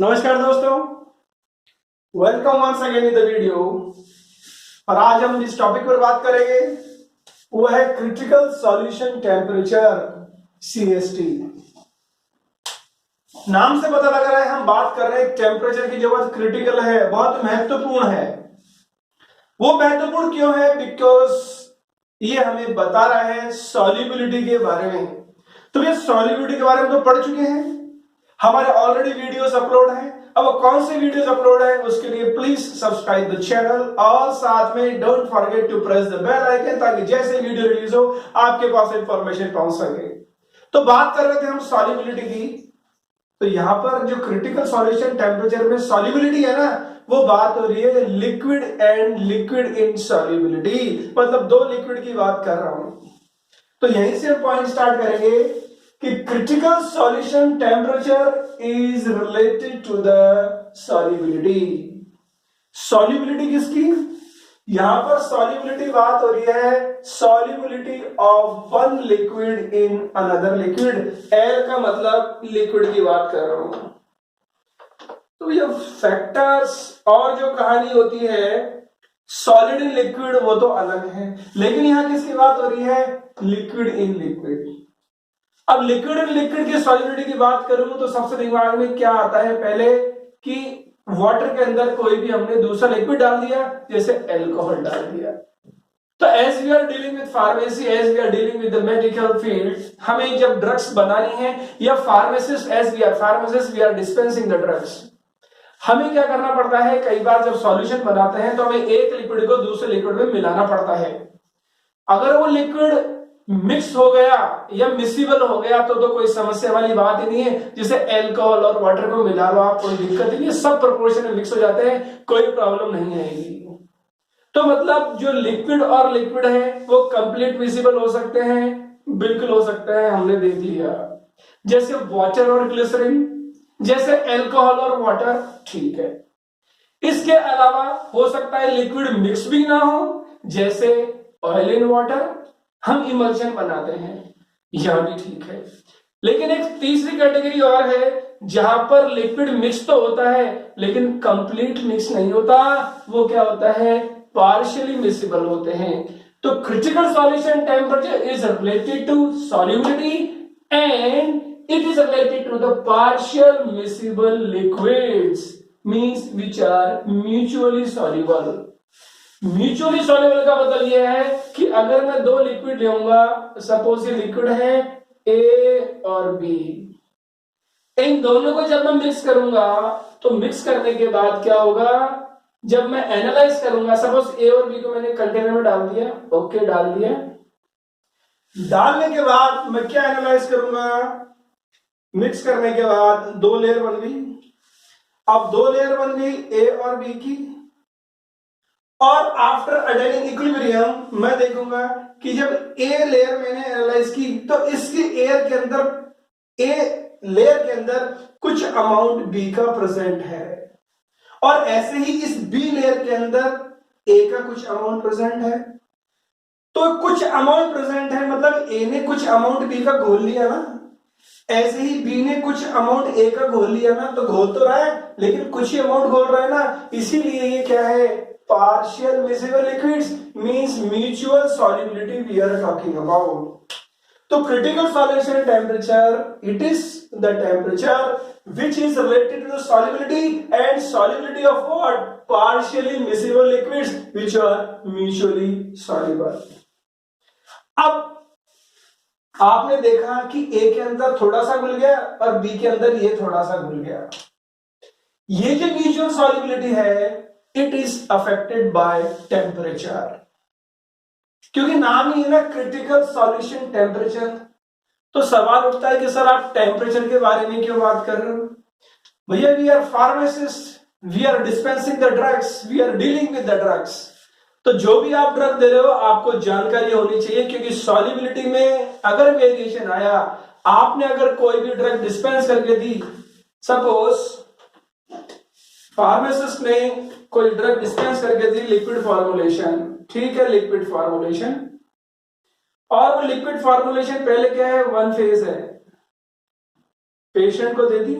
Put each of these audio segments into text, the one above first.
नमस्कार दोस्तों, welcome once again in the video. और आज हम जिस टॉपिक पर बात करेंगे वो है क्रिटिकल सॉल्यूशन टेम्परेचर, CST। नाम से पता लग रहा है हम बात कर रहे हैं टेम्परेचर की जो बात क्रिटिकल है, बहुत महत्वपूर्ण है। वो महत्वपूर्ण क्यों है? बिकॉज ये हमें बता रहा है सॉल्युबिलिटी के बारे में। तो ये सॉल्युबिलिटी के बारे में तो पढ़ चुके हैं, हमारे ऑलरेडी वीडियोस अपलोड हैं। अब कौन से वीडियोस अपलोड है उसके लिए प्लीज सब्सक्राइब द चैनल और साथ में don't forget to press the bell icon, ताकि जैसे वीडियो रिलीज हो आपके पास इंफॉर्मेशन पहुंच सके। तो बात कर रहे थे हम सॉल्युबिलिटी की। तो यहां पर जो क्रिटिकल सॉल्यूशन टेम्परेचर में सॉल्युबिलिटी है ना, वो बात हो रही है liquid and liquid in solubility, मतलब दो लिक्विड की बात कर रहा हूं। तो यहीं से पॉइंट स्टार्ट करेंगे कि critical solution temperature is related to the solubility. Solubility किसकी? यहां पर सॉल्युबिलिटी बात हो रही है solubility of one liquid in another liquid. L का मतलब लिक्विड की बात कर रहा हूं। तो ये फैक्टर्स और जो कहानी होती है सॉलिड इन लिक्विड वो तो अलग है, लेकिन यहां किसकी बात हो रही है? Liquid in liquid. अब लिक्विड इन लिक्विड की सॉल्युबिलिटी की बात करूं तो सबसे दिमाग में क्या आता है पहले कि वाटर के अंदर कोई भी हमने दूसरा लिक्विड डाल दिया, जैसे अल्कोहल डाल दिया। तो as we are dealing with pharmacy, as we are dealing with the medical field, हमें जब ड्रग्स बनानी है या pharmacist, as we are pharmacist we are dispensing the drugs, हमें क्या करना पड़ता है? कई बार जब सॉल्यूशन बनाते हैं तो हमें एक लिक्विड को दूसरे लिक्विड में मिलाना पड़ता है। अगर वो लिक्विड मिक्स हो गया या मिसिबल हो गया तो कोई समस्या वाली बात ही नहीं है। जैसे अल्कोहल और वाटर को मिला लो आप, कोई दिक्कत नहीं है, सब प्रोपोर्शन में मिक्स हो जाते हैं, कोई प्रॉब्लम नहीं आएगी। तो मतलब जो लिक्विड और लिक्विड है वो कंप्लीट मिसिबल हो सकते हैं, बिल्कुल हो सकता है, हमने देख लिया। जैसे वाटर और ग्लिसरीन, जैसे अल्कोहल और वाटर, ठीक है। इसके अलावा हो सकता है लिक्विड मिक्स भी ना हो, जैसे ऑयल इन वाटर, हम इमल्शन बनाते हैं, यह भी ठीक है। लेकिन एक तीसरी कैटेगरी और है जहां पर लिक्विड मिक्स तो होता है लेकिन कंप्लीट मिक्स नहीं होता। वो क्या होता है? पार्शियली मिसिबल होते हैं। तो critical solution temperature is related to solubility and it is related to the partial miscible liquids, means which are mutually soluble. Mutually soluble का मतलब यह है कि अगर मैं दो लिक्विड लूंगा, सपोज ये लिक्विड है A और B, इन दोनों को जब मैं मिक्स करूंगा तो मिक्स करने के बाद क्या होगा? जब मैं एनालाइज करूंगा, सपोज A और B को मैंने कंटेनर में डाल दिया, ओके डाल दिया, डालने के बाद मैं क्या एनालाइज करूंगा? मिक्स करने के बाद दो लेयर बन गई। अब दो लेयर बन गई A और B की, और आफ्टर अटेनिंग इक्विलिब्रियम मैं देखूंगा कि जब A लेयर मैंने एनालाइज की तो इसके एयर के अंदर, A लेयर के अंदर कुछ अमाउंट B का प्रेजेंट है, और ऐसे ही इस B लेयर के अंदर A का कुछ अमाउंट प्रेजेंट है। तो कुछ अमाउंट प्रेजेंट है मतलब A ने कुछ अमाउंट B का घोल लिया ना, ऐसे ही B ने कुछ अमाउंट A का घोल लिया ना। तो घोल तो रहा है लेकिन कुछ ही अमाउंट घोल रहा है ना, इसीलिए ये क्या है? Partial miscible liquids, means mutual solubility we are talking about. तो critical solution temperature, it is the temperature which is related to the solubility and solubility of what? Partially miscible liquids which are mutually soluble. अब आपने देखा कि A के अंदर थोड़ा सा घुल गया और B के अंदर ये थोड़ा सा घुल गया। ये जो म्यूचुअल सॉल्युबिलिटी है it is affected by temperature, क्योंकि नाम ही है ना क्रिटिकल सॉल्यूशन टेम्परेचर। तो सवाल उठता है कि सर आप टेम्परेचर के बारे में क्यों बात कर रहे हो? भैया we are pharmacist, we are dispensing the drugs, we are dealing with the drugs. तो जो भी आप ड्रग दे रहे हो आपको जानकारी होनी चाहिए, क्योंकि सॉल्युबिलिटी में अगर वेरिएशन आया, आपने अगर कोई भी ड्रग डिस्पेंस करके दी, सपोज फार्मासिस्ट ने कोई ड्रग डिस्पेंस करके दी लिक्विड फॉर्मुलेशन, ठीक है, लिक्विड फॉर्मुलेशन, और वो लिक्विड फॉर्मुलेशन पहले क्या है? वन फेज है, पेशेंट को दे दी,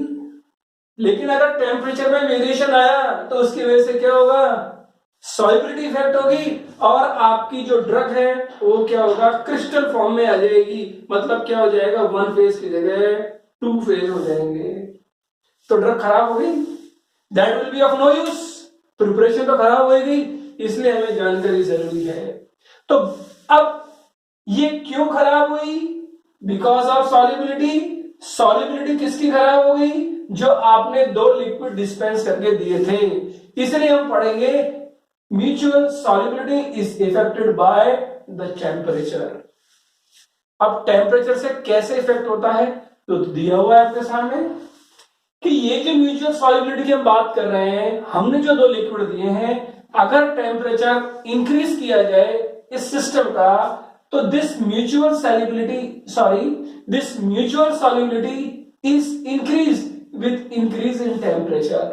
लेकिन अगर टेम्परेचर में वेरिएशन आया तो उसकी वजह से क्या होगा, सॉल्युबिलिटी इफेक्ट होगी और आपकी जो ड्रग है वो क्या होगा, क्रिस्टल फॉर्म में आ जाएगी। मतलब क्या हो जाएगा, वन फेज की जगह टू फेज हो जाएंगे, तो ड्रग खराब हो गई, that will be of no use, preparation तो खराब होगी, इसलिए हमें जानकारी जरूरी है। तो अब ये क्यों खराब हुई, बिकॉज ऑफ सॉल्युबिलिटी। सॉल्युबिलिटी किसकी खराब हो गई, जो आपने दो लिक्विड डिस्पेंस करके दिए थे, इसलिए हम पढ़ेंगे mutual solubility is affected by the temperature. अब टेम्परेचर से कैसे इफेक्ट होता है, तो दिया हुआ है आपके सामने कि ये जो म्यूचुअल सॉल्युबिलिटी की हम बात कर रहे हैं, हमने जो दो लिक्विड दिए हैं, अगर टेम्परेचर इंक्रीज किया जाए इस सिस्टम का, तो this mutual solubility is increase with increase in temperature.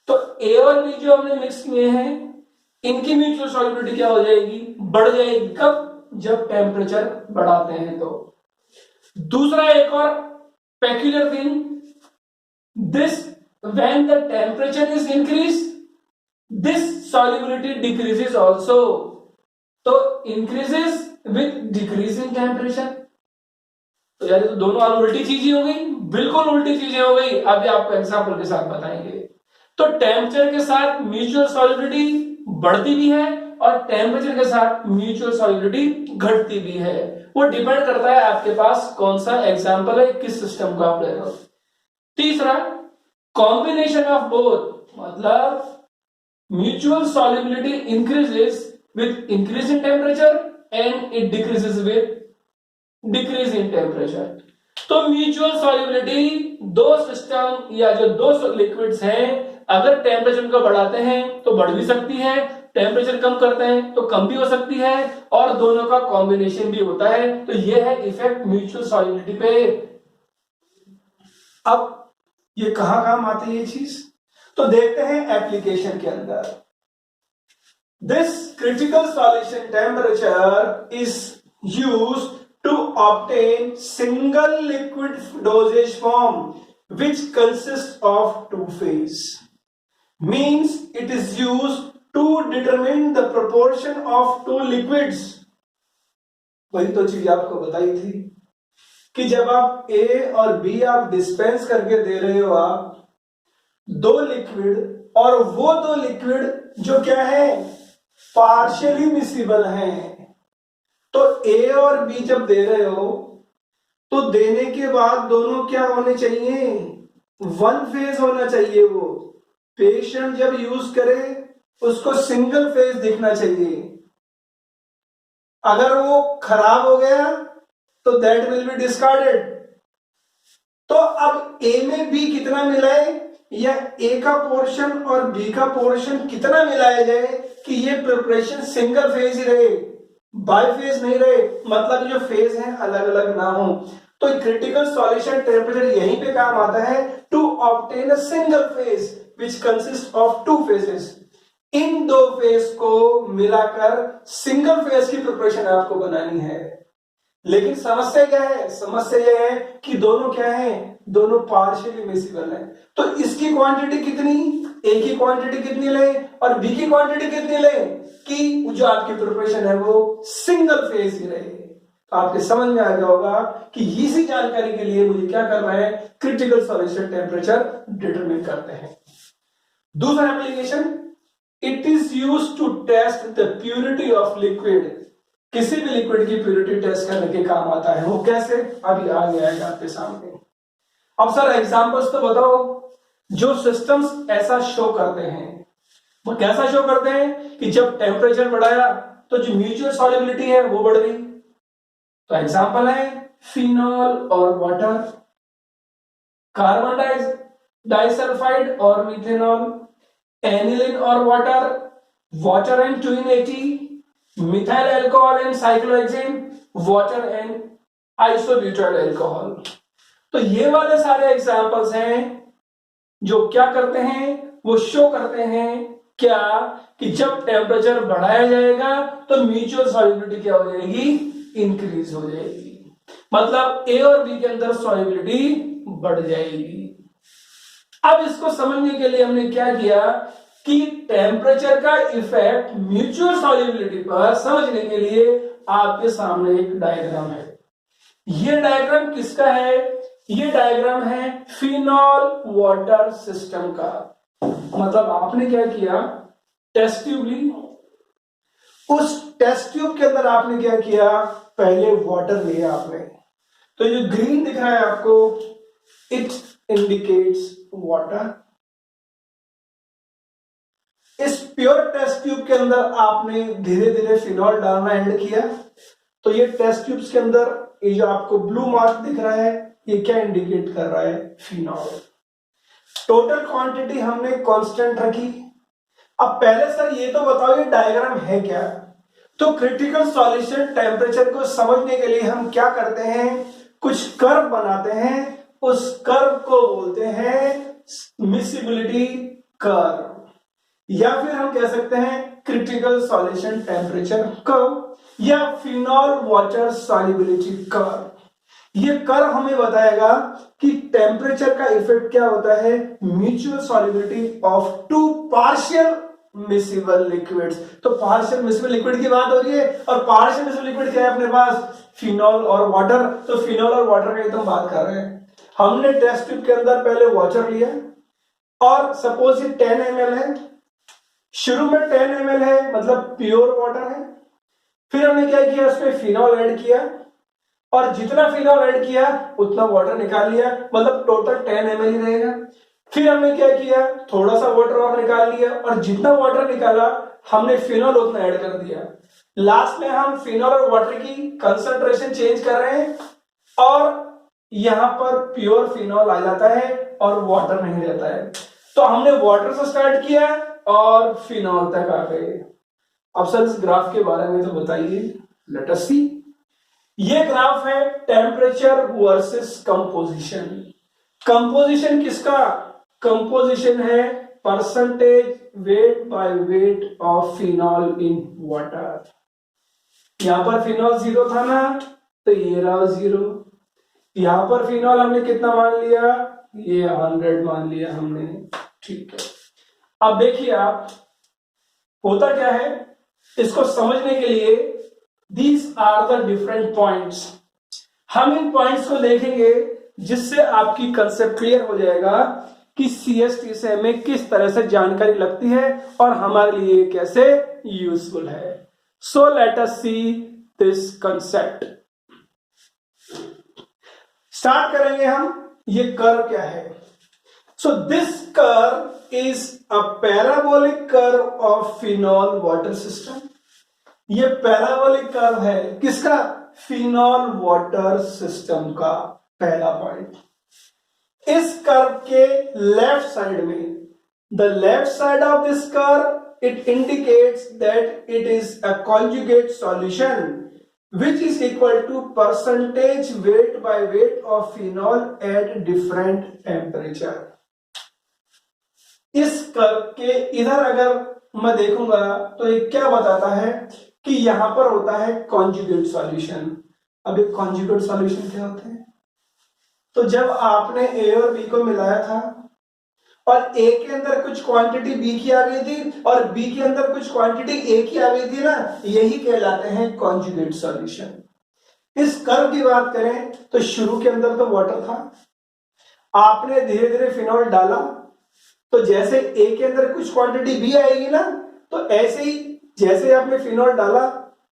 तो ए और बी जो हमने मिक्स किए हैं, इनकी म्यूचुअल सॉल्युबिलिटी क्या हो जाएगी, बढ़ जाएगी। कब, जब टेम्परेचर बढ़ाते हैं। तो दूसरा एक और peculiar thing, this when the temperature is increased, this solubility decreases also, तो increases with decreasing temperature। तो यार तो दोनों वाली उल्टी चीजें हो गई, बिल्कुल उल्टी चीजें हो गई। अभी आपको एग्जांपल के साथ बताएंगे। तो टेम्परेचर के साथ म्यूचुअल सॉल्युबिलिटी बढ़ती भी है और टेम्परेचर के साथ म्यूचुअल सॉल्युबिलिटी घटती भी है। वो डिपेंड करता है आपके पास कौन सा एग्जांपल है, किस सिस्टम को आप ले रहे हो। तीसरा, कॉम्बिनेशन ऑफ बोथ, मतलब mutual solubility increases with increase in temperature and it decreases with decrease in temperature. तो म्यूचुअल सॉल्युबिलिटी दो सिस्टम या जो दो लिक्विड्स हैं, अगर टेम्परेचर को बढ़ाते हैं तो बढ़ भी सकती है, टेम्परेचर कम करते हैं तो कम भी हो सकती है, और दोनों का कॉम्बिनेशन भी होता है। तो यह है इफेक्ट म्यूचुअल सॉल्युबिलिटी पे। अब ये कहां काम आती है ये चीज, तो देखते हैं एप्लीकेशन के अंदर। This critical solution temperature is used to obtain single liquid dosage form which consists of two phase, means it is used to determine the proportion of two liquids। वही तो चीज आपको बताई थी कि जब आप ए और बी आप डिस्पेंस करके दे रहे हो आप दो लिक्विड, और वो दो लिक्विड जो क्या है, पार्शियली मिसिबल हैं, तो ए और बी जब दे रहे हो तो देने के बाद दोनों क्या होने चाहिए, वन फेज होना चाहिए। वो पेशेंट जब यूज करे उसको सिंगल फेज दिखना चाहिए। अगर वो खराब हो गया तो दैट विल बी डिस्कार्डेड। तो अब ए में बी कितना मिलाए, या ए का पोर्शन और बी का पोर्शन कितना मिलाया जाए कि ये प्रिपरेशन सिंगल फेज ही रहे, बाई फेज नहीं रहे, मतलब जो फेज है अलग अलग ना हो। तो क्रिटिकल सॉल्यूशन टेम्परेचर यहीं पे काम आता है, to obtain a single phase which consist of two phases. इन दो फेज को मिलाकर सिंगल फेज की प्रिपरेशन आपको बनानी है। लेकिन समस्या क्या है, समस्या यह है कि दोनों क्या है, दोनों पार्शियली मिसिबल है। तो इसकी क्वांटिटी कितनी, ए की क्वांटिटी कितनी ले और बी की क्वांटिटी कितनी ले, कि जो आपकी प्रिपरेशन है वो सिंगल फेज ही रहे। तो आपके समझ में आ गया होगा कि इसी जानकारी के लिए मुझे क्या करना है, क्रिटिकल सॉल्यूशन टेम्परेचर डिटरमिन करते हैं। दूसरा application, it is used to test the purity of liquid. किसी भी लिक्विड की प्यूरिटी टेस्ट करने के काम आता है। वो कैसे, अभी आगे आएगा आपके सामने। अब सर एग्जांपल्स तो बताओ जो सिस्टम्स ऐसा शो करते हैं। वो कैसा शो करते हैं कि जब टेम्परेचर बढ़ाया तो जो म्यूचुअल सॉल्युबिलिटी है वो बढ़ गई। तो एग्जांपल है फिनॉल और वाटर, कार्बन डाइसल्फाइड और मिथेनॉल, एनिलीन और water, water and 280, methyl alcohol and cyclohexane, water and isobutyl alcohol. तो ये वाले सारे एग्जांपल्स हैं जो क्या करते हैं, वो शो करते हैं क्या, कि जब टेम्परेचर बढ़ाया जाएगा तो म्यूचुअल सॉल्युबिलिटी क्या हो जाएगी, इंक्रीज हो जाएगी। मतलब ए और बी के अंदर सॉल्युबिलिटी बढ़ जाएगी। अब इसको समझने के लिए हमने क्या किया कि टेम्परेचर का इफेक्ट म्यूचुअल सॉल्युबिलिटी पर समझने के लिए आपके सामने एक डायग्राम है। ये डायग्राम किसका है? ये डायग्राम है फिनॉल वाटर सिस्टम का। मतलब आपने क्या किया, टेस्ट ट्यूब ली, उस टेस्ट ट्यूब के अंदर आपने क्या किया, पहले वाटर लिया आपने। तो ये ग्रीन दिख रहा है आपको, इट इंडिकेट्स वाटर। इस प्योर टेस्ट ट्यूब के अंदर आपने धीरे धीरे फिनॉल डालना एंड किया। तो ये टेस्ट ट्यूब्स के अंदर ये जो आपको ब्लू मार्क दिख रहा है, ये क्या इंडिकेट कर रहा है? फिनॉल। टोटल क्वांटिटी हमने कांस्टेंट रखी। अब पहले सर ये तो बताओ ये डायग्राम है क्या? तो क्रिटिकल सॉल्यूशन टेम्परेचर को समझने के लिए हम क्या करते हैं, कुछ कर्व बनाते हैं, उस कर्व को बोलते हैं मिसिबिलिटी कर्व, या फिर हम कह सकते हैं क्रिटिकल सॉल्यूशन टेम्परेचर कर्व या फिनॉल वाटर सॉल्युबिलिटी कर्व। ये कर्व हमें बताएगा कि टेम्परेचर का इफेक्ट क्या होता है mutual solubility of two partial miscible liquids. तो पार्शियल मिसिबल लिक्विड की बात हो रही है, और पार्शियल मिसिबल लिक्विड क्या है अपने पास? फिनॉल और वाटर। तो फिनॉल और वाटर का एकदम बात कर रहे हैं। हमने टेस्ट ट्यूब के अंदर पहले वाटर लिया, और सपोज ये 10 ml है, शुरू में 10 ml है, मतलब प्योर वाटर है। फिर हमने क्या किया, उसमें फिनॉल ऐड किया, और जितना फिनॉल ऐड किया उतना वाटर निकाल लिया, मतलब टोटल 10 ml ही रहेगा। फिर हमने क्या किया, थोड़ा सा वाटर और निकाल लिया, और जितना वाटर निकाला हमने फिनॉल उतना ऐड कर दिया। लास्ट में हम फिनॉल और वाटर की कंसंट्रेशन चेंज कर रहे हैं, और यहां पर प्योर फिनॉल आ जाता है और वाटर नहीं रहता है। तो हमने वाटर से स्टार्ट किया और फिनॉल तक आ गए। अब सर इस ग्राफ के बारे में तो बताइए, लेट अस सी। ये ग्राफ है टेम्परेचर वर्सेस कंपोजिशन। कंपोजिशन किसका? कंपोजिशन है percentage weight by weight of phenol in water. यहां पर फिनॉल 0 था ना, तो ये रहा 0। यहां पर फिनॉल हमने कितना मान लिया, ये 100 मान लिया हमने, ठीक है। अब देखिए आप, होता क्या है, इसको समझने के लिए these are the different points. हम इन पॉइंट्स को देखेंगे जिससे आपकी कंसेप्ट क्लियर हो जाएगा कि CST से हमें किस तरह से जानकारी लगती है और हमारे लिए कैसे यूजफुल है। So let us see this concept. Start करेंगे हम, ये कर्व क्या है। So this curve is a parabolic curve of phenol water system. ये पैराबोलिक कर्व है किसका? फिनॉल वाटर सिस्टम का पहला पॉइंट। इस कर्व के लेफ्ट साइड में, the left side of this curve, it indicates that it is a conjugate solution which is equal to percentage weight by weight of phenol at different temperature। इस curve के इधर अगर मैं देखूंगा तो ये क्या बताता है कि यहां पर होता है कॉन्जुगेट सॉल्यूशन। अब एक कॉन्जुगेट सॉल्यूशन क्या होता है? तो जब आपने A और B को मिलाया था और A के अंदर कुछ क्वांटिटी B की आ गई थी और B के अंदर कुछ क्वांटिटी A की आ गई थी ना, यही कहलाते हैं कॉन्जुगेट सॉल्यूशन। इस कर्व की बात करें तो शुरू के अंदर तो वाटर था, आपने धीरे धीरे फिनॉल डाला, तो जैसे A के अंदर कुछ क्वांटिटी B आएगी ना, तो ऐसे ही जैसे आपने फिनॉल डाला,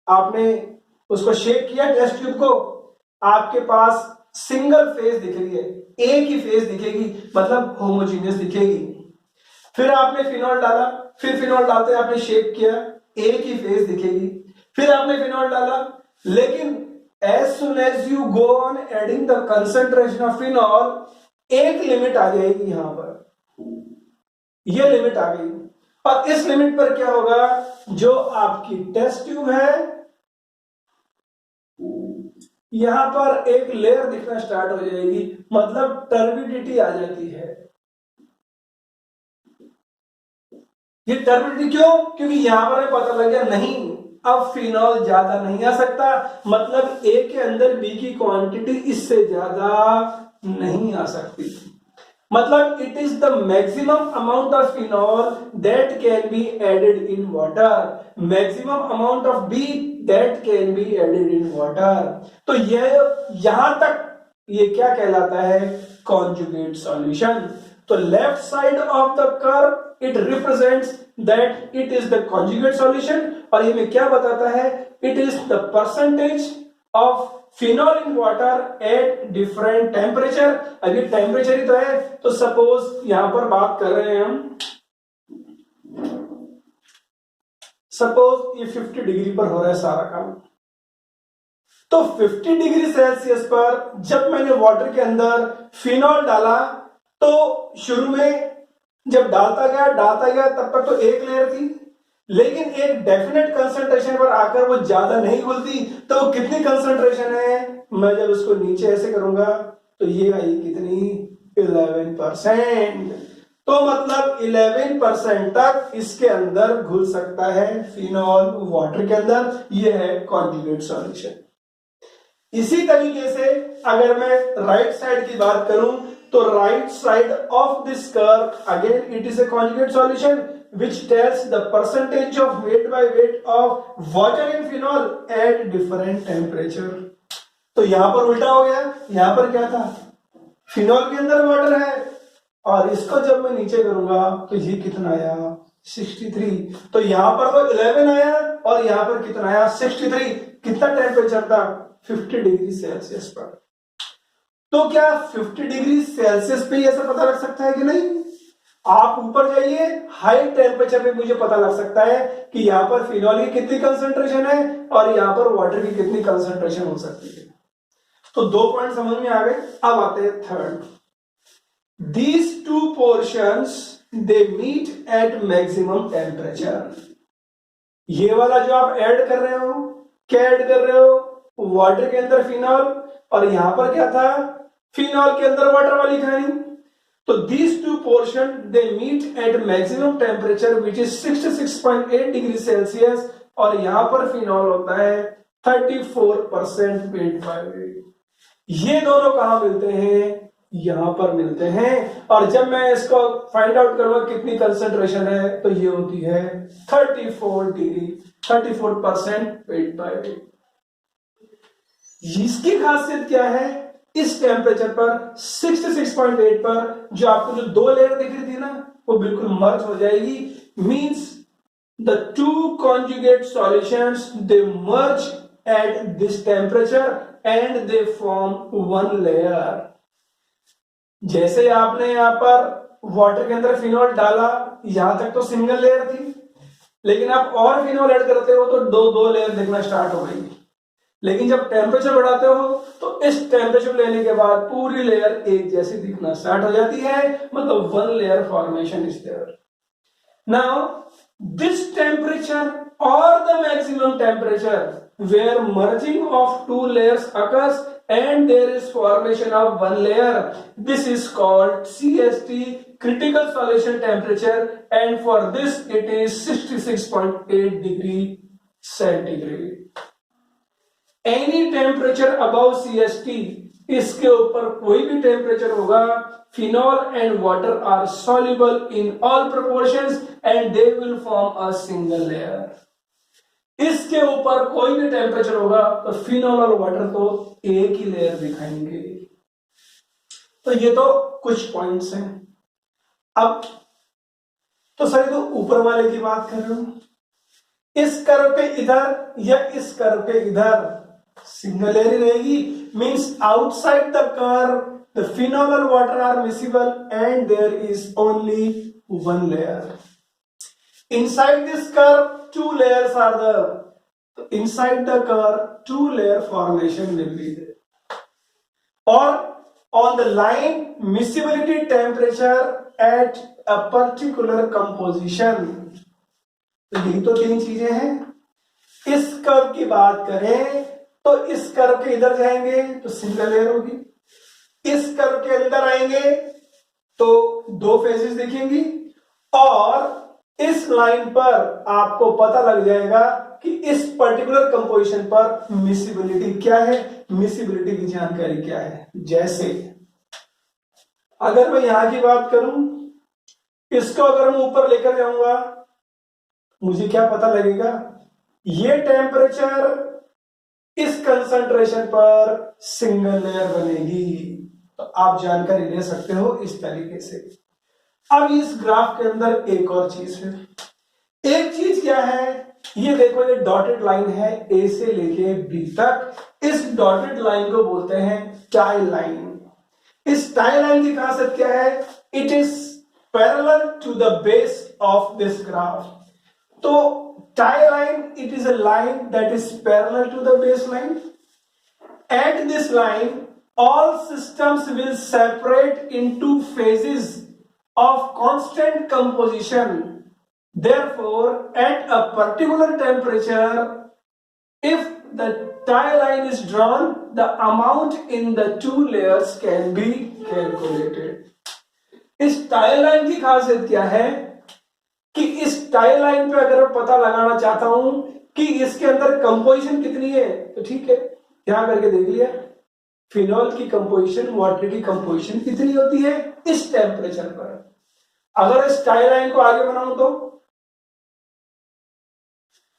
आपने उसको शेक किया टेस्ट ट्यूब को, आपके पास सिंगल फेज दिख रही है, एक ही फेज दिखेगी, मतलब होमोजीनियस दिखेगी। फिर आपने फिनॉल डाला, फिर फिनॉल डालते आपने शेक किया, एक ही फेज दिखेगी। फिर आपने फिनॉल डाला, लेकिन as soon as you go on adding the concentration of phenol, एक लिमिट आ जाएगी, यहां पर ये लिमिट आ गई, और इस लिमिट पर क्या होगा, जो आपकी टेस्ट ट्यूब है यहां पर एक लेयर दिखना स्टार्ट हो जाएगी, मतलब टर्बिडिटी आ जाती है। ये टर्बिडिटी क्यों? क्योंकि यहां पर पता लग गया नहीं, अब फिनॉल ज्यादा नहीं आ सकता, मतलब A के अंदर B की क्वांटिटी इससे ज्यादा नहीं आ सकती। मतलब it is the maximum amount of phenol that can be added in water, maximum amount of B that can be added in water. तो यहां तक ये क्या कहलाता है, कॉन्जुगेट सॉल्यूशन। तो left side of the curve it represents that it is the conjugate solution, और ये क्या बताता है, it is the percentage of phenol in water at different temperature. अभी टेम्परेचर ही तो है, तो सपोज यहां पर बात कर रहे हैं हम, सपोज ये 50 डिग्री पर हो रहा है सारा काम, तो 50 डिग्री सेल्सियस पर जब मैंने वाटर के अंदर फिनॉल डाला, तो शुरू में जब डालता गया तब तक तो एक लेयर थी, लेकिन एक डेफिनेट कंसंट्रेशन पर आकर वो ज्यादा नहीं घुलती, तो कितनी कंसंट्रेशन है, मैं जब उसको नीचे ऐसे करूंगा तो ये आई कितनी, 11%। तो मतलब 11% तक इसके अंदर घुल सकता है फिनॉल वाटर के अंदर, ये है कॉन्जुगेट सॉल्यूशन। इसी तरीके से अगर मैं राइट साइड की बात करूं, तो right side of this curve again it is a conjugate solution which tells the percentage of weight by weight of water in phenol at different temperature। तो यहां पर उल्टा हो गया, यहां पर क्या था, फिनॉल के अंदर वाटर है, और इसको जब मैं नीचे करूंगा तो ये कितना आया, 63। तो यहां पर तो 11 आया और यहां पर कितना आया, 63। कितना टेम्परेचर था, 50 डिग्री सेल्सियस पर। तो क्या 50 डिग्री सेल्सियस पे ऐसा पता लग सकता है कि नहीं, आप ऊपर जाइए, हाई टेम्परेचर पे मुझे पता लग सकता है कि यहां पर फिनॉल की कितनी कंसंट्रेशन है और यहां पर वाटर की कितनी कंसंट्रेशन हो सकती है। तो 2 पॉइंट समझ में आ गए। अब आते हैं third, these two portions they meet at maximum temperature. ये वाला जो आप ऐड कर रहे हो, क्या ऐड कर रहे हो, वाटर के अंदर फिनॉल, और यहां पर क्या था, फिनॉल के अंदर वाटर वाली कहानी। तो these two portion they meet at maximum temperature which is 66.8 degree Celsius, और यहां पर फिनॉल होता है 34% वेट बाय वेट। ये दोनों कहां मिलते हैं, यहां पर मिलते हैं, और जब मैं इसको फाइंड आउट करूंगा कितनी कंसंट्रेशन है, तो ये होती है 34% वेट बाय वेट। इसकी खासियत क्या है, इस टेम्परेचर पर 66.8 पर जो आपको जो 2 लेयर दिख रही थी ना, वो बिल्कुल मर्ज हो जाएगी। Means the two conjugate solutions they merge at this temperature and they form one layer. जैसे आपने यहां पर वाटर के अंदर फिनॉल डाला, यहां तक तो सिंगल लेयर थी, लेकिन आप और फिनॉल ऐड करते हो तो दो लेयर दिखना स्टार्ट हो गई। लेकिन जब टेम्परेचर बढ़ाते हो तो इस टेम्परेचर लेने के बाद पूरी लेयर एक जैसी दिखना स्टार्ट हो जाती है, मतलब one layer formation is there. Now this temperature और the maximum temperature where merging of 2 layers occurs and there is formation of one layer, this is called CST, critical solution temperature, and for this it is 66.8 degree centigrade। Any temperature above CST, इसके ऊपर कोई भी temperature होगा, phenol and water are soluble in all proportions and they will form a single layer. इसके ऊपर कोई भी temperature होगा तो फिनॉल और वाटर तो एक ही लेयर दिखाएंगे। तो ये तो कुछ पॉइंट्स हैं। अब तो सर तो ऊपर वाले की बात कर रहे हो, इस कर्व पे इधर या इस कर्व पे इधर सिंगल लेयर रहेगी। Means outside the curve the phenol और water are miscible and there is only one layer. Inside this curve, 2 layers are there. Inside the curve, 2 layer formation will be there. Or on the line, miscibility temperature at a particular composition. तो यही तो 3 चीजें हैं। इस curve की बात करें तो इस कर्व के इधर जाएंगे तो सिंगल लेयर होगी, इस कर्व के अंदर आएंगे तो 2 फेजेस दिखेंगी, और इस लाइन पर आपको पता लग जाएगा कि इस पर्टिकुलर कंपोजिशन पर मिसिबिलिटी क्या है, मिसिबिलिटी की जानकारी क्या है। जैसे अगर मैं यहां की बात करूं, इसको अगर मैं ऊपर लेकर जाऊंगा, मुझे क्या पता लगेगा, ये टेम्परेचर इस कंसंट्रेशन पर सिंगल लेयर बनेगी। तो आप जानकारी ले सकते हो इस तरीके से। अब इस ग्राफ के अंदर एक और चीज है। एक चीज क्या है, ये देखो, ये डॉटेड लाइन है ए से लेके बी तक। इस डॉटेड लाइन को बोलते हैं टाई लाइन। इस टाई लाइन की खासियत क्या है, it is parallel to the base of this graph. तो tie line, it is a line that is parallel to the baseline. At this line, all systems will separate into phases of constant composition. Therefore, at a particular temperature, if the tie line is drawn, the amount in the two layers can be calculated. इस tie line की खासियत क्या है कि इस tie line पे अगर मैं पता लगाना चाहता हूं कि इसके अंदर कंपोजिशन कितनी है, तो ठीक है, यहां करके देख लिया, फिनॉल की कंपोजिशन, वाटर की कंपोजिशन कितनी होती है इस टेम्परेचर पर। अगर इस टाई लाइन को आगे बनाऊं तो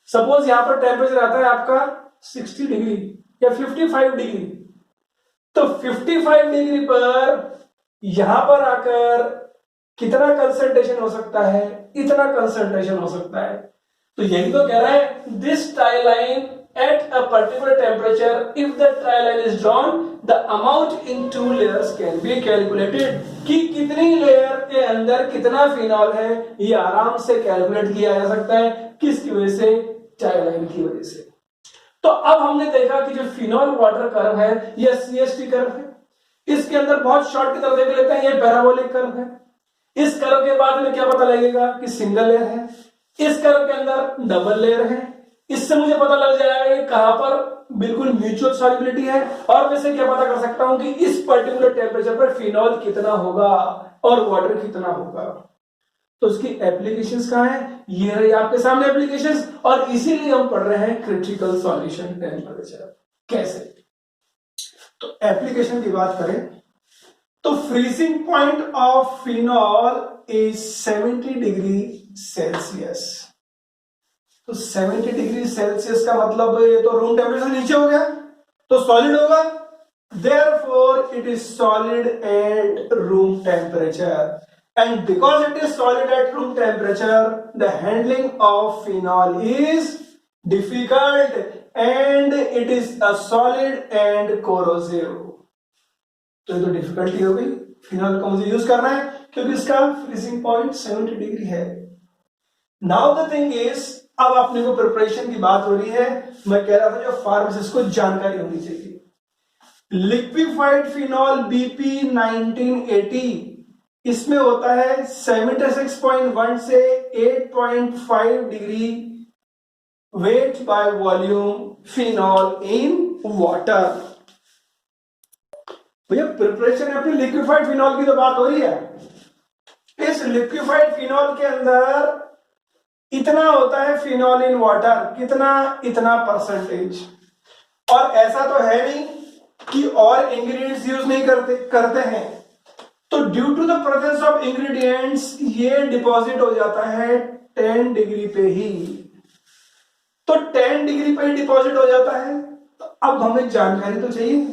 सपोज यहां पर टेम्परेचर आता है आपका 60 डिग्री या 55 डिग्री, तो 55 डिग्री पर यहां पर आकर कितना कंसंट्रेशन हो सकता है, इतना कंसंट्रेशन हो सकता है। तो यही तो कह रहा है, this tie line at a particular temperature if the tie line is drawn the amount in two layers can be calculated, कि कितनी लेयर के अंदर कितना फिनॉल है ये आराम से कैलकुलेट किया जा सकता है। किसकी वजह से, टाई लाइन की वजह से। तो अब हमने देखा कि जो फिनॉल वाटर कर्व है यह CST कर्व है। इसके अंदर बहुत शॉर्ट की तरफ देख लेते हैं, ये पैराबोलिक कर्व है। इस कर्व के बाद में क्या पता लगेगा कि सिंगल लेयर है। इस कर्व के अंदर डबल लेयर है। इससे मुझे पता लग जाएगा कि कहां पर बिल्कुल म्यूचुअल सॉल्युबिलिटी है, और वैसे क्या पता कर सकता हूं कि इस पर्टिकुलर टेम्परेचर पर फिनॉल कितना होगा और वाटर कितना होगा। तो उसकी एप्लीकेशंस कहां है, ये रही आपके सामने एप्लीकेशंस, और इसीलिए हम पढ़ रहे हैं क्रिटिकल सॉल्यूशन टेम्परेचर कैसे। तो एप्लीकेशन की बात करें तो freezing point of phenol is 70 degree Celsius. तो 70 डिग्री सेल्सियस का मतलब ये तो रूम टेम्परेचर नीचे हो गया, तो सॉलिड होगा। Therefore it is solid at room temperature, and because it is solid at room temperature the handling of phenol is difficult and it is a solid and corrosive. तो ये तो difficulty हो गई, फिनॉल को मुझे use करना है क्योंकि इसका फ्रीजिंग पॉइंट 70 डिग्री है। नाउ द थिंग इज, अब अपने को प्रिपरेशन की बात हो रही है। मैं कह रहा था जो फार्मासिस्ट को जानकारी होनी चाहिए, लिक्विफाइड फिनॉल BP 1980, इसमें होता है 76.1 से 8.5 degree weight by volume phenol in water. भैया प्रिपरेशन अपनी लिक्विफाइड फिनॉल की तो बात हो रही है। इस लिक्विफाइड फिनॉल के अंदर इतना होता है फिनॉल इन वाटर, कितना, इतना परसेंटेज। और ऐसा तो है नहीं कि और इंग्रेडिएंट्स यूज नहीं करते हैं। तो due to the presence of ingredients ये डिपॉजिट हो जाता है 10 डिग्री पे ही। तो 10 डिग्री पे ही डिपॉजिट हो जाता है। तो अब हमें जानकारी तो चाहिए।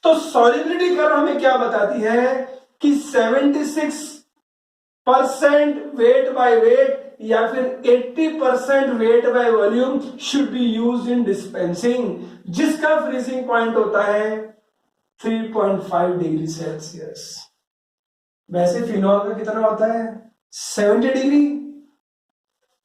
तो सॉल्युबिलिटी कर्व हमें क्या बताती है कि 76% वेट बाय वेट या फिर 80% weight by volume should be used in dispensing, जिसका फ्रीजिंग पॉइंट होता है 3.5 डिग्री सेल्सियस। वैसे फिनॉल का कितना होता है 70 डिग्री,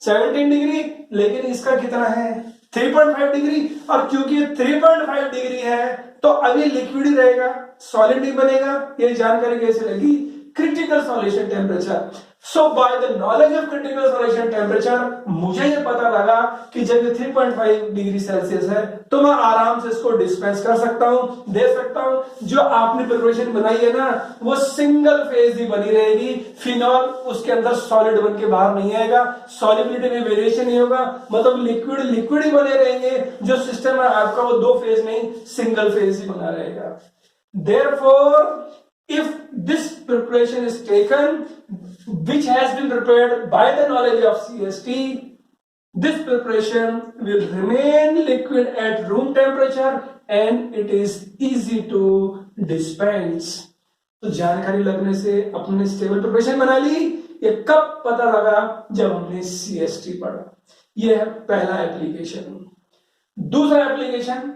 17 डिग्री, लेकिन इसका कितना है 3.5 डिग्री। और क्योंकि ये 3.5 डिग्री है तो अभी लिक्विड ही रहेगा, सॉलिड नहीं बनेगा। ये जानकारी कैसे लगी, critical solution temperature. So by the knowledge of critical solution temperature मुझे ये पता लगा कि जब ये 3.5 डिग्री सेल्सियस है तो मैं आराम से इसको डिस्पेंस कर सकता हूं, दे सकता हूं। जो आपने प्रिपरेशन बनाई है ना वो सिंगल फेज ही बनी रहेगी, फिनॉल उसके अंदर सॉलिड बन के बाहर नहीं आएगा, सॉल्युबिलिटी में वेरिएशन नहीं होगा, मतलब लिक्विड लिक्विड ही बने रहेंगे। जो सिस्टम है आपका वो 2 फेज नहीं सिंगल फेज ही बना रहेगा। Therefore if this preparation is taken which has been prepared by the knowledge of CST, this preparation will remain liquid at room temperature and it is easy to dispense. तो जानकारी लगने से अपने stable preparation बना ली। ये कब पता लगा? जब हमने CST पढ़ा। ये है पहला एप्लीकेशन। दूसरा application,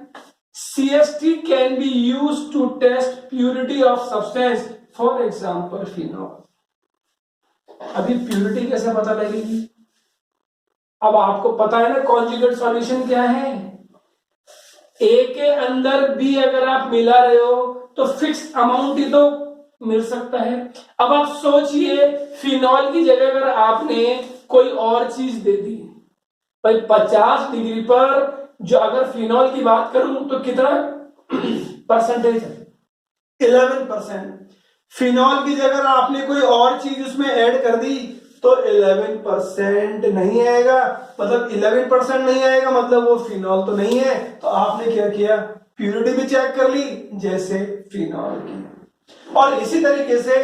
CST can be used to test purity of substance, for example phenol। अभी प्यूरिटी कैसे पता लगेगी? अब आपको पता है ना कॉन्जुगेट सॉल्यूशन क्या है। A के अंदर B अगर आप मिला रहे हो तो फिक्स अमाउंट ही तो मिल सकता है। अब आप सोचिए फिनॉल की जगह अगर आपने कोई और चीज दे दी, भाई 50 डिग्री पर जो अगर फिनॉल की बात करूं तो कितना परसेंटेज है? 11%। फिनॉल की जगह आपने कोई और चीज उसमें ऐड कर दी तो 11% नहीं आएगा। मतलब 11% नहीं आएगा मतलब वो फिनॉल तो नहीं है। तो आपने क्या किया? प्यूरिटी भी चेक कर ली जैसे फिनॉल की। और इसी तरीके से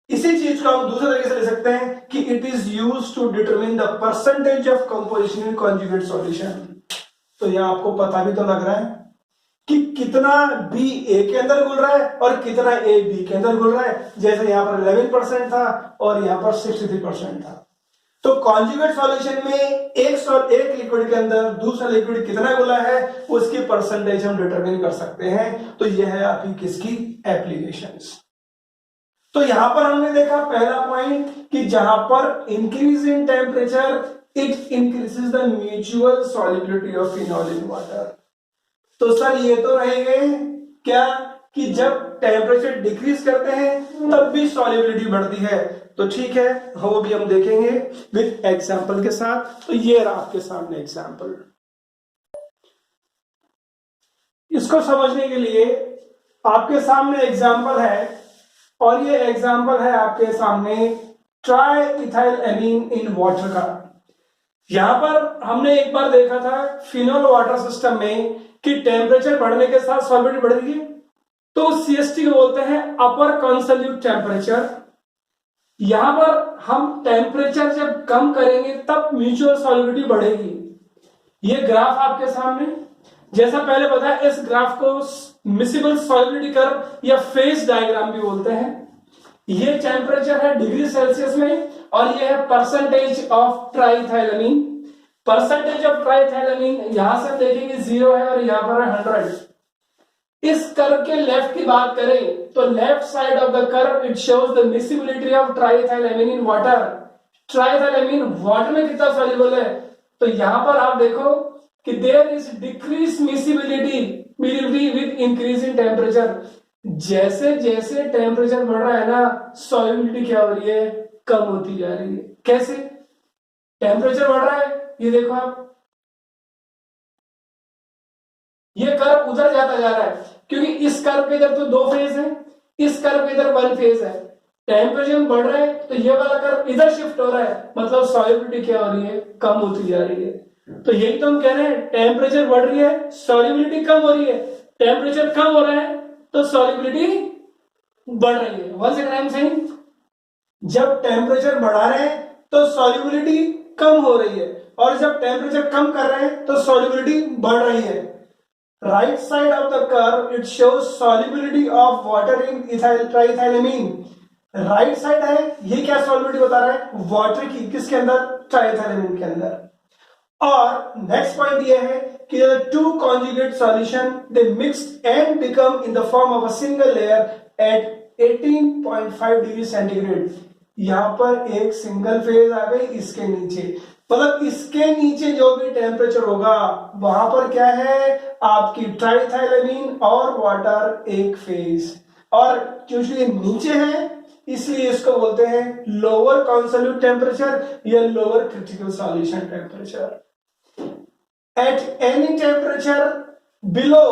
इसी चीज को हम दूसरे तरीके से ले सकते हैं कि it is used to determine the percentage of composition in conjugate solution. तो यह आपको पता भी तो लग रहा है कि कितना B A के अंदर घुल रहा है और कितना A B के अंदर घुल रहा है। जैसे यहां पर 11% था और यहां पर 63% था। तो कॉन्जुगेट सॉल्यूशन में एक लिक्विड के अंदर दूसरा लिक्विड कितना घुला है उसकी परसेंटेज हम डिटरमिन कर सकते हैं। तो यह है आपकी किसकी एप्लीकेशंस। तो यहां पर हमने देखा पहला पॉइंट कि जहां पर increase in temperature it increases the mutual solubility of phenol in water. तो सर ये तो रह गए क्या कि जब टेम्परेचर डिक्रीज करते हैं तब भी सॉल्युबिलिटी बढ़ती है। तो ठीक है, वो भी हम देखेंगे विद एग्जांपल के साथ। तो ये रहा आपके सामने एग्जांपल। इसको समझने के लिए आपके सामने एग्जांपल है और ये एग्जांपल है आपके सामने try ethyl amine in water का। यहां पर हमने एक बार देखा था फिनॉल वाटर सिस्टम में कि टेम्परेचर बढ़ने के साथ सॉल्युबिलिटी बढ़ रही है। तो CST को बोलते हैं अपर कॉन्सोल्यूट टेम्परेचर। यहां पर हम टेम्परेचर जब कम करेंगे तब म्यूचुअल सॉल्युबिलिटी बढ़ेगी। ये ग्राफ आपके सामने, जैसा पहले बताया, इस ग्राफ को मिसिबल सॉल्युबिलिटी कर्व या फेज डायग्राम भी बोलते हैं। ये टेम्परेचर है डिग्री सेल्सियस में और ये है percentage of triethylamine. Percentage of triethylamine यहां से देखेंगे 0 है और यहां पर है 100। इस कर्व के लेफ्ट की बात करें तो left side of the curve it shows the miscibility of triethylamine in water. Triethylamine water में कितना सॉल्युबल है? तो यहां पर आप देखो कि there is decrease miscibility with increase in temperature. जैसे जैसे टेम्परेचर बढ़ रहा है ना सॉल्युबिलिटी क्या हो रही है? कम होती जा रही है। कैसे? टेम्परेचर बढ़ रहा है, ये देखो आप, ये कर्व उधर जाता जा रहा है क्योंकि इस कर्व के इधर तो 2 फेज है, इस कर्व के इधर 1 फेज है। टेम्परेचर बढ़ रहा है तो ये वाला कर्व इधर शिफ्ट हो रहा है, मतलब सॉल्युबिलिटी क्या हो रही है? कम होती जा रही है। तो यही तो हम कह रहे हैं, टेम्परेचर बढ़ रही है सॉल्युबिलिटी कम हो रही है, टेम्परेचर कम हो रहा है तो सॉल्युबिलिटी बढ़ रही है। Once again I am saying, जब टेम्परेचर बढ़ा रहे हैं तो सॉल्युबिलिटी कम हो रही है और जब टेम्परेचर कम कर रहे हैं तो सॉल्युबिलिटी बढ़ रही है। Right side of the curve it shows solubility of water in ethyl triethylamine. Right side है, ये क्या सॉल्युबिलिटी बता रहा है? वाटर की। किसके अंदर? ट्राइथाइलमीन के अंदर। और नेक्स्ट पॉइंट ये है कि two conjugate solution they mixed and become in the form of a single layer at 18.5 degree centigrade. यहां पर एक सिंगल फेज आ गई इसके नीचे, मतलब इसके नीचे जो भी टेम्परेचर होगा वहां पर क्या है? आपकी ट्राइथाइलमीन और वाटर एक फेज। और क्योंकि नीचे है इसलिए इसको बोलते हैं लोअर कॉन्सोल्यूट टेम्परेचर या lower critical solution temperature. At any temperature below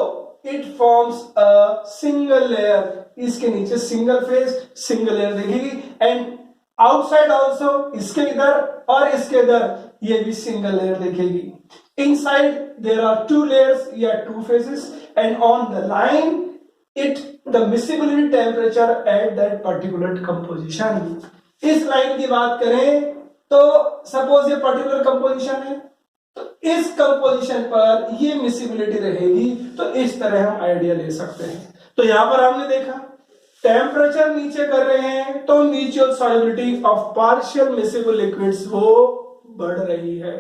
it forms a single layer. इसके नीचे सिंगल फेज सिंगल लेयर देखेगी एंड आउटसाइड ऑल्सो, इसके इधर और इसके इधर ये भी सिंगल लेयर देखेगी। इनसाइड देयर आर 2 layers या 2 phases and on the line it the miscibility temperature at that particular composition. इस लाइन की बात करें तो सपोज ये पर्टिकुलर कंपोजिशन है, तो इस कंपोजिशन पर ये मिसिबिलिटी रहेगी, तो इस तरह हम आइडिया ले सकते हैं। तो यहां पर हमने देखा टेम्परेचर नीचे कर रहे हैं तो mutual solubility of partial miscible liquids वो बढ़ रही है।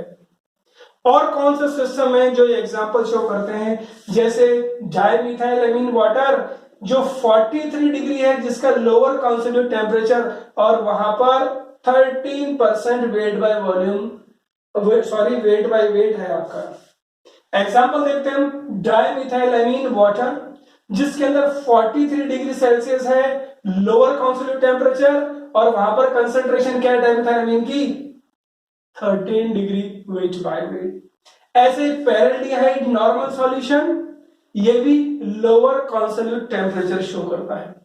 और कौन सा सिस्टम है जो एग्जांपल शो करते हैं, जैसे डाइमिथाइलएमीन वाटर जो 43 डिग्री है, जिसका लोअर कॉन्स्टिट्यूट टेम्परेचर और वहां पर 13% weight by volume weight by weight है आपका। एग्जांपल देखते हैं हम, डाइमिथाइलएमीन वाटर जिसके अंदर 43 डिग्री सेल्सियस है लोअर कॉन्स्टिट्यूट टेम्परेचर और वहां पर कंसंट्रेशन क्या है डाइमिथाइलएमीन की 13 डिग्री वेट बाय वेट। ऐसे पैरेलडिहाइड नॉर्मल सॉल्यूशन ये भी लोअर कॉन्स्टिट्यूट टेम्परेचर शो करता है।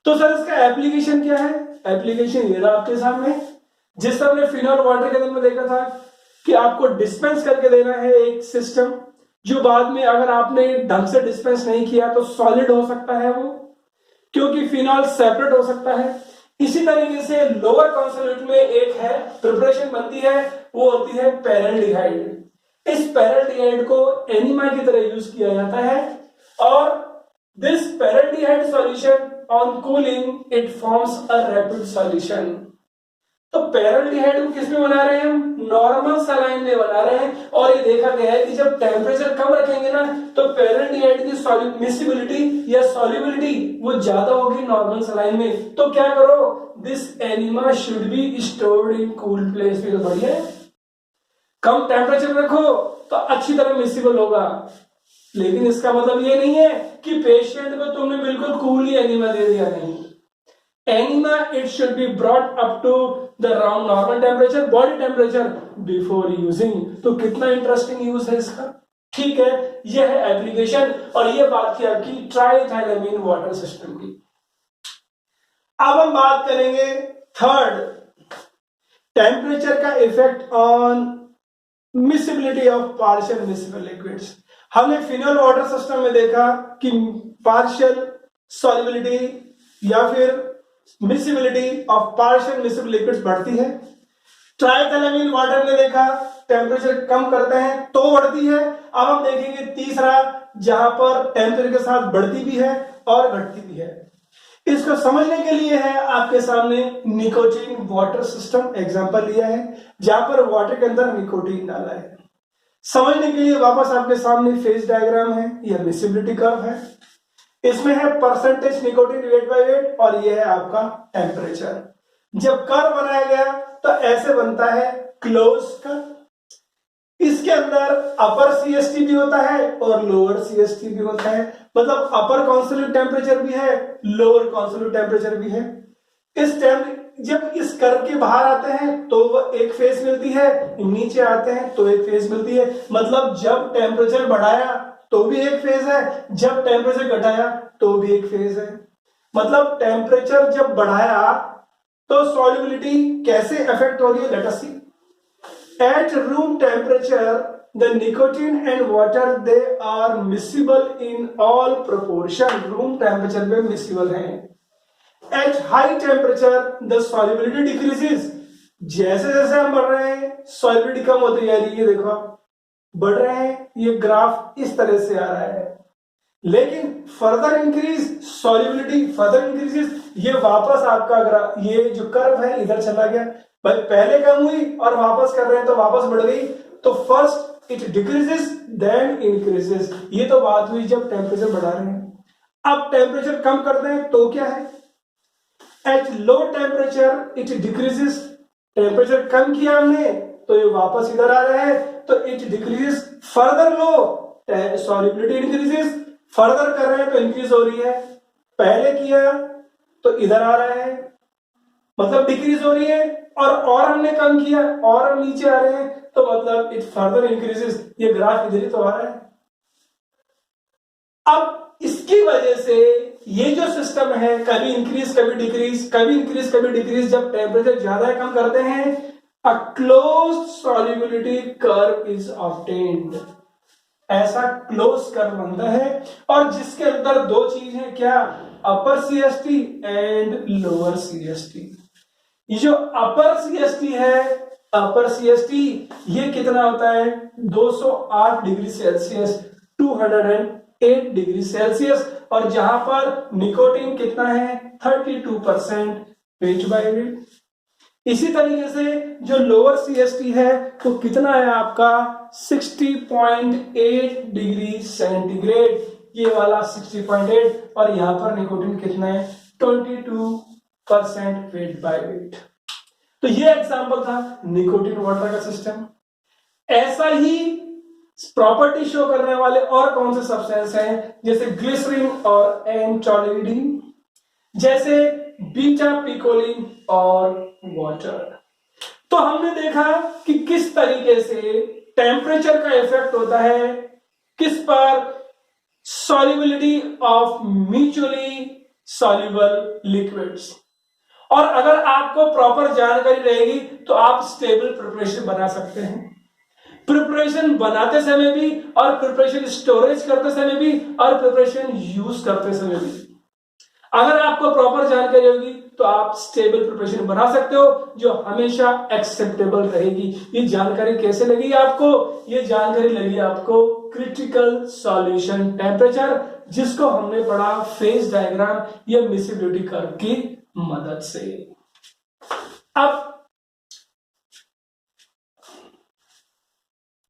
तो सर इसका एप्लीकेशन क्या है? एप्लीकेशन ये रहा आपके सामने, जिस तरह हमने फिनॉल वाटर के अंदर में देखा था कि आपको डिस्पेंस करके देना है एक सिस्टम, जो बाद में अगर आपने ढंग से डिस्पेंस नहीं किया तो सॉलिड हो सकता है वो, क्योंकि फिनॉल सेपरेट हो सकता है। इसी तरीके से लोअर कॉन्सोनेंट में एक है प्रिपरेशन बनती है, वो होती है पैरेलडिहाइड। इस पैरेलडिहाइड को एनिमा की तरह यूज किया जाता है और this paraldehyde solution on cooling it forms a rapid solution. तो पैरेलडिहाइड को किसमें बना रहे हैं हम? नॉर्मल सलाइन में बना रहे हैं। और ये देखा गया है कि जब टेम्परेचर कम रखेंगे ना तो पैरेलडिहाइड की मिसिबिलिटी या सॉल्युबिलिटी वो ज्यादा होगी नॉर्मल सलाइन में। तो क्या करो, this enema should be stored in cool place. तो बढ़िया है, कम टेम्परेचर रखो तो अच्छी तरह मिसिबल होगा, लेकिन इसका मतलब ये नहीं है कि पेशेंट को तुमने बिल्कुल कूल ही एनिमा दे दिया। नहीं, enema it should be brought up to the round normal temperature body temperature before using. तो कितना इंटरेस्टिंग यूज है इसका। ठीक है, यह है एप्लीकेशन और यह बात की आपकी ट्राइथाइलएमीन वाटर सिस्टम की। अब हम बात करेंगे थर्ड, टेम्परेचर का effect on miscibility of partial miscible liquids. हमने फिनॉल वाटर सिस्टम में देखा कि पार्शियल सॉल्युबिलिटी या फिर miscibility of partial miscible liquids बढ़ती है। ट्राइथाइलएमीन वाटर में देखा टेम्परेचर कम करते हैं तो बढ़ती है। अब हम देखेंगे तीसरा, जहां पर टेम्परेचर के साथ बढ़ती भी है और घटती भी है। इसको समझने के लिए है आपके सामने निकोटीन वाटर सिस्टम एग्जांपल लिया है, जहां पर वाटर के अंदर निकोटीन डाला है। समझने के लिए वापस आपके सामने फेज डायग्राम है या मिसिबिलिटी कर्व है। इसमें है percentage nicotine weight by weight और ये है आपका टेम्परेचर। जब कर्व बनाया गया तो ऐसे बनता है क्लोज कर्व। इसके अंदर अपर सीएसटी भी होता है और लोअर सीएसटी भी होता है, मतलब अपर कॉन्स्टेंट टेम्परेचर भी है, लोअर कॉन्स्टेंट टेम्परेचर भी है। जब इस कर्व के बाहर आते हैं तो वो एक फेज मिलती है, नीचे आते हैं तो एक फेज मिलती है। मतलब जब टेम्परेचर बढ़ाया तो भी एक फेज है, जब टेम्परेचर घटाया तो भी एक फेज है। मतलब टेम्परेचर जब बढ़ाया तो सॉल्युबिलिटी कैसे अफेक्ट हो रही है, let us see. At room temperature the nicotine and water they are miscible in all proportion. Room temperature पे मिसिबल है। At high temperature the solubility decreases. जैसे जैसे हम बढ़ रहे हैं सॉल्युबिलिटी कम होती जा रही है। ये देखो बढ़ रहे हैं, ये ग्राफ इस तरह से आ रहा है। लेकिन further increase solubility further increases, ये वापस आपका ग्राफ, ये जो कर्व है इधर चला गया। भाई पहले कम हुई और वापस कर रहे हैं तो वापस बढ़ गई। तो first it decreases then increases. ये तो बात हुई जब टेम्परेचर बढ़ा रहे हैं। अब टेम्परेचर कम करते हैं तो क्या है, at low temperature it decreases. Temperature कम किया हमने तो ये वापस इधर आ रहा है, तो it decreases further low solubility increases. Further कर रहे हैं तो इंक्रीज हो रही है, पहले किया तो इधर आ रहा है मतलब डिक्रीज हो रही है, और हमने कम किया और हम नीचे आ रहे हैं तो मतलब इट फर्दर इंक्रीजेस। ये ग्राफ इधर ही तो आ रहा है। अब इसकी वजह से ये जो सिस्टम है कभी इंक्रीज कभी डिक्रीज, कभी इंक्रीज कभी डिक्रीज। जब टेम्परेचर ज्यादा कम करते हैं a closed solubility curve is obtained. ऐसा क्लोज कर्व बनता है और जिसके अंदर दो चीज है, क्या, अपर CST एंड लोअर CST। ये जो अपर CST है, अपर CST ये कितना होता है 208 डिग्री सेल्सियस, 208 डिग्री सेल्सियस, और जहां पर निकोटीन कितना है 32% वेट बाय वेट। इसी तरीके से जो लोअर CST है वो कितना है आपका 60.8 डिग्री सेंटीग्रेड, ये वाला 60.8, और यहां पर निकोटीन कितना है 22% वेट बाय वेट। तो ये एग्जांपल था निकोटीन वाटर का सिस्टम। ऐसा ही प्रॉपर्टी शो करने वाले और कौन से सब्सटेंस हैं, जैसे ग्लिसरीन और एनटोल्यूडीन, जैसे बीटा पिकोलिन और वाटर। तो हमने देखा कि किस तरीके से टेम्परेचर का इफेक्ट होता है किस पर, solubility of mutually soluble liquids. और अगर आपको प्रॉपर जानकारी रहेगी तो आप स्टेबल प्रिपरेशन बना सकते हैं, प्रिपरेशन बनाते समय भी, और प्रिपरेशन स्टोरेज करते समय भी, और प्रिपरेशन यूज करते समय भी। अगर आपको प्रॉपर जानकारी होगी तो आप स्टेबल प्रिपरेशन बना सकते हो जो हमेशा एक्सेप्टेबल रहेगी। ये जानकारी कैसे लगी आपको? ये जानकारी लगी आपको क्रिटिकल सॉल्यूशन टेम्परेचर, जिसको हमने पढ़ा फेज डायग्राम या मिसिबिलिटी कर्व की मदद से। अब